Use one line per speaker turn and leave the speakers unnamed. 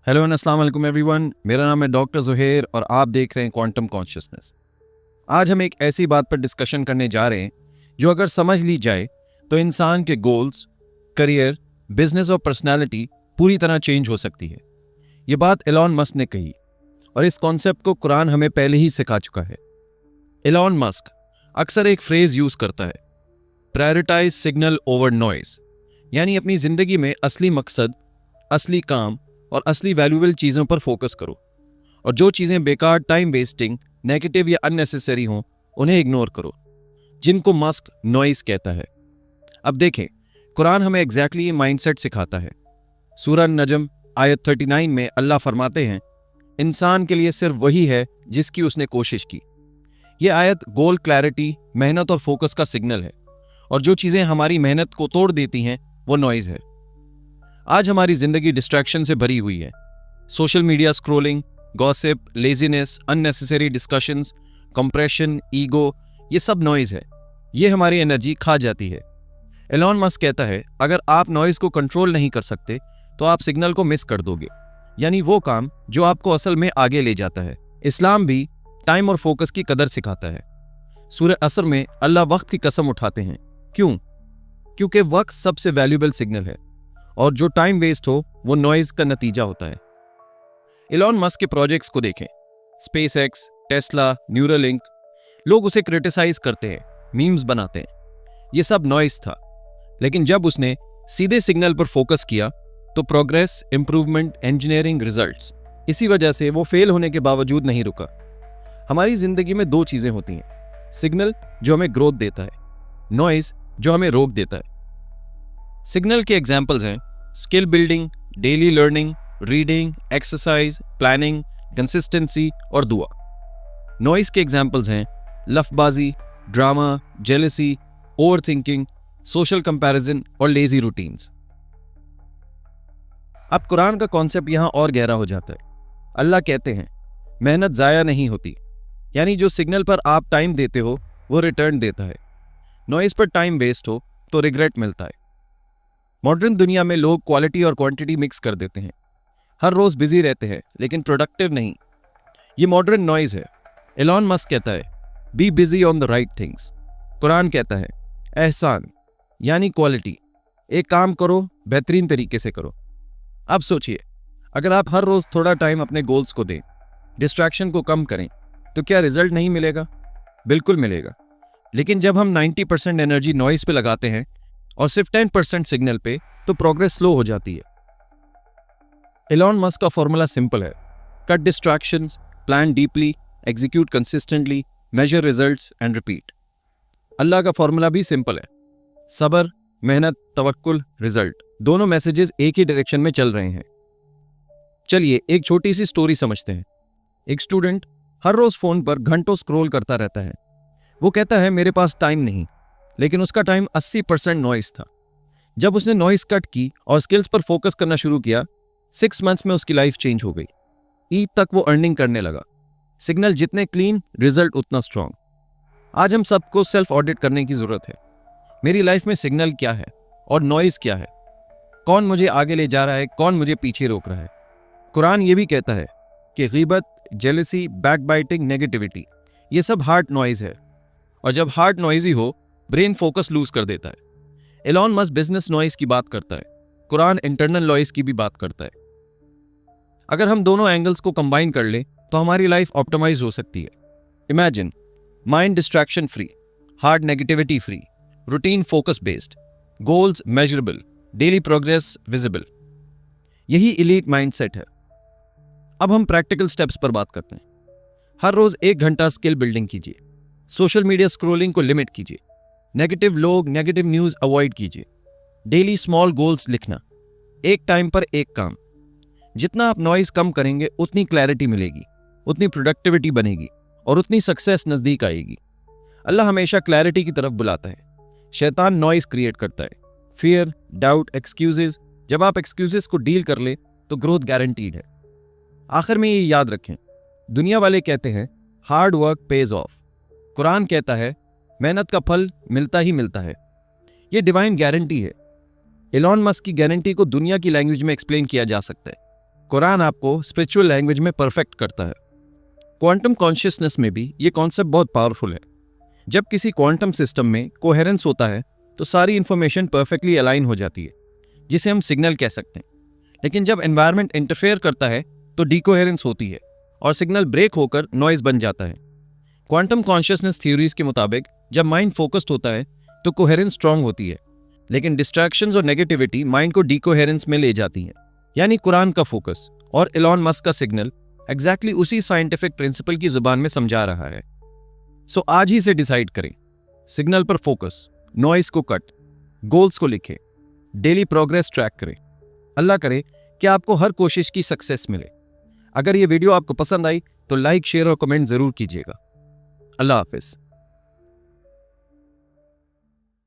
Hello and अस्सलाम वालेकुम everyone. मेरा नाम है डॉक्टर ज़ुहैर और आप देख रहे हैं क्वांटम कॉन्शियसनेस। आज हम एक ऐसी बात पर डिस्कशन करने जा रहे हैं जो अगर समझ ली जाए तो इंसान के गोल्स, करियर, बिजनेस और पर्सनालिटी पूरी तरह चेंज हो सकती है। ये बात एलॉन मस्क ने कही और इस कॉन्सेप्ट को कुरान हमें पहले ही सिखा चुका है। एलॉन मस्क अक्सर एक फ्रेज यूज करता है, प्रायोरिटाइज सिग्नल ओवर नॉइज, यानी अपनी जिंदगी में असली मकसद, असली काम और असली वैल्यूएबल चीज़ों पर फोकस करो और जो चीज़ें बेकार, टाइम वेस्टिंग, नेगेटिव या अननेसेसरी हों उन्हें इग्नोर करो, जिनको मस्क नॉइज कहता है। अब देखें, कुरान हमें एग्जैक्टली ये माइंडसेट सिखाता है। सूरह नजम आयत 39 में अल्लाह फरमाते हैं, इंसान के लिए सिर्फ वही है जिसकी उसने कोशिश की। यह आयत गोल, क्लैरिटी, मेहनत और फोकस का सिग्नल है और जो चीज़ें हमारी मेहनत को तोड़ देती हैं वो नॉइज है। आज हमारी जिंदगी डिस्ट्रैक्शन से भरी हुई है। Social media scrolling, gossip, laziness, unnecessary discussions, compression, ego, ये सब नॉइज है। ये हमारी एनर्जी खा जाती है। एलॉन मस्क कहता है, अगर आप नॉइज को कंट्रोल नहीं कर सकते तो आप सिग्नल को मिस कर दोगे, यानी वो काम जो आपको असल में आगे ले जाता है। इस्लाम भी टाइम और फोकस की कदर सिखाता है। सूरह असर में अल्लाह वक्त की कसम उठाते हैं। क्यों? क्योंकि वक्त सबसे वैल्यूएबल सिग्नल है और जो टाइम वेस्ट हो वो नॉइज का नतीजा होता है। एलॉन मस्क के प्रोजेक्ट्स को देखें, स्पेस एक्स, टेस्ला, न्यूरालिंक। लोग उसे क्रिटिसाइज करते हैं, मीम्स बनाते हैं। ये सब नॉइज था, लेकिन जब उसने सीधे सिग्नल पर फोकस किया तो प्रोग्रेस, इंप्रूवमेंट, इंजीनियरिंग, रिजल्ट्स। इसी वजह से वो फेल होने के बावजूद नहीं रुका। हमारी जिंदगी में दो चीजें होती हैं, सिग्नल जो हमें ग्रोथ देता है, नॉइज जो हमें रोक देता है। सिग्नल के एग्जाम्पल्स हैं skill building, daily learning, reading, exercise, planning, consistency और दुआ। नॉइज के एग्जाम्पल्स हैं लफबाजी, drama, jealousy, overthinking, social comparison और लेजी रूटीन्स। अब कुरान का कॉन्सेप्ट यहां और गहरा हो जाता है। अल्लाह कहते हैं, मेहनत जाया नहीं होती, यानी जो सिग्नल पर आप टाइम देते हो वो रिटर्न देता है। नॉइज पर टाइम वेस्ट हो तो रिग्रेट मिलता है। मॉडर्न दुनिया में लोग क्वालिटी और क्वांटिटी मिक्स कर देते हैं। हर रोज बिजी रहते हैं लेकिन प्रोडक्टिव नहीं। ये मॉडर्न नॉइज है। एलॉन मस्क कहता है, be busy on the right things. Quran कहता है, एहसान यानी क्वालिटी, एक काम करो, बेहतरीन तरीके से करो। अब सोचिए, अगर आप हर रोज थोड़ा टाइम अपने गोल्स को दें, डिस्ट्रैक्शन को कम करें, तो क्या रिजल्ट नहीं मिलेगा? बिल्कुल मिलेगा। लेकिन जब हम 90% एनर्जी नॉइज पे लगाते हैं और सिर्फ 10% सिग्नल पे, तो प्रोग्रेस स्लो हो जाती है। एलॉन मस्क का फॉर्मूला सिंपल है, cut distractions, plan deeply, execute consistently, measure results and repeat. अल्लाह का फॉर्मूला भी सिंपल है, सब्र, मेहनत, तवक्कुल, रिजल्ट। दोनों मैसेजेस एक ही डायरेक्शन में चल रहे हैं। चलिए एक छोटी सी स्टोरी समझते हैं। एक स्टूडेंट हर रोज फोन पर घंटों स्क्रॉल करता रहता है। वो कहता है, मेरे पास टाइम नहीं, लेकिन उसका टाइम 80% नॉइस था। जब उसने नॉइस कट की और स्किल्स पर फोकस करना शुरू किया, 6 मंथ्स में उसकी लाइफ चेंज हो गई। ईद तक वो अर्निंग करने लगा। सिग्नल जितने क्लीन, रिजल्ट उतना स्ट्रांग। आज हम सबको सेल्फ ऑडिट करने की जरूरत है। मेरी लाइफ में सिग्नल क्या है और नॉइस क्या है? कौन मुझे आगे ले जा रहा है, कौन मुझे पीछे रोक रहा है? कुरान ये भी कहता है कि गीबत, जेलसी, बैकबाइटिंग, नेगेटिविटी, ये सब हार्ट नॉइज है और जब हार्ट नॉइजी हो, ब्रेन फोकस लूज कर देता है। एलॉन मस्क बिजनेस नॉइज की बात करता है, कुरान इंटरनल नॉइज की भी बात करता है। अगर हम दोनों एंगल्स को कंबाइन कर लें तो हमारी लाइफ ऑप्टिमाइज हो सकती है। Imagine mind distraction free, heart negativity free, routine focus based, goals measurable, daily progress visible. यही इलीट माइंडसेट है। अब हम प्रैक्टिकल स्टेप्स पर बात करते हैं। हर रोज 1 घंटा स्किल बिल्डिंग कीजिए। सोशल मीडिया स्क्रोलिंग को लिमिट कीजिए। नेगेटिव लोग, नेगेटिव न्यूज अवॉइड कीजिए। डेली स्मॉल गोल्स लिखना, एक टाइम पर एक काम। जितना आप नॉइज कम करेंगे उतनी क्लैरिटी मिलेगी, उतनी प्रोडक्टिविटी बनेगी और उतनी सक्सेस नजदीक आएगी। अल्लाह हमेशा क्लैरिटी की तरफ बुलाता है, शैतान नॉइज क्रिएट करता है, फियर, डाउट, एक्सक्यूजेस। जब आप एक्सक्यूजेस को डील कर ले तो ग्रोथ गारंटीड है। आखिर में ये याद रखें, दुनिया वाले कहते हैं hard work page of, Quran कहता है मेहनत का फल मिलता ही मिलता है। ये डिवाइन गारंटी है। एलॉन मस्क की गारंटी को दुनिया की लैंग्वेज में एक्सप्लेन किया जा सकता है। कुरान आपको स्पिरिचुअल लैंग्वेज में परफेक्ट करता है। क्वांटम कॉन्शियसनेस में भी ये कॉन्सेप्ट बहुत पावरफुल है। जब किसी क्वांटम सिस्टम में कोहेरेंस होता है तो सारी इंफॉर्मेशन परफेक्टली अलाइन हो जाती है, जिसे हम सिग्नल कह सकते हैं। लेकिन जब एनवायरनमेंट इंटरफेयर करता है तो डीकोहेरेंस होती है और सिग्नल ब्रेक होकर नॉइज बन जाता है। क्वांटम कॉन्शियसनेस थ्योरीज के मुताबिक जब माइंड फोकस्ड होता है तो कोहेरेंस स्ट्रांग होती है, लेकिन डिस्ट्रैक्शंस और नेगेटिविटी माइंड को डीकोहेरेंस में ले जाती हैं। यानी कुरान का फोकस और एलॉन मस्क का सिग्नल एग्जैक्टली उसी साइंटिफिक प्रिंसिपल की जुबान में समझा रहा है। सो आज ही से डिसाइड करें, सिग्नल पर फोकस, नॉइज को कट, गोल्स को लिखें, डेली प्रोग्रेस ट्रैक करें। अल्लाह करे कि आपको हर कोशिश की सक्सेस मिले। अगर ये वीडियो आपको पसंद आई तो लाइक, शेयर और कमेंट जरूर कीजिएगा। अल्लाह हाफिज।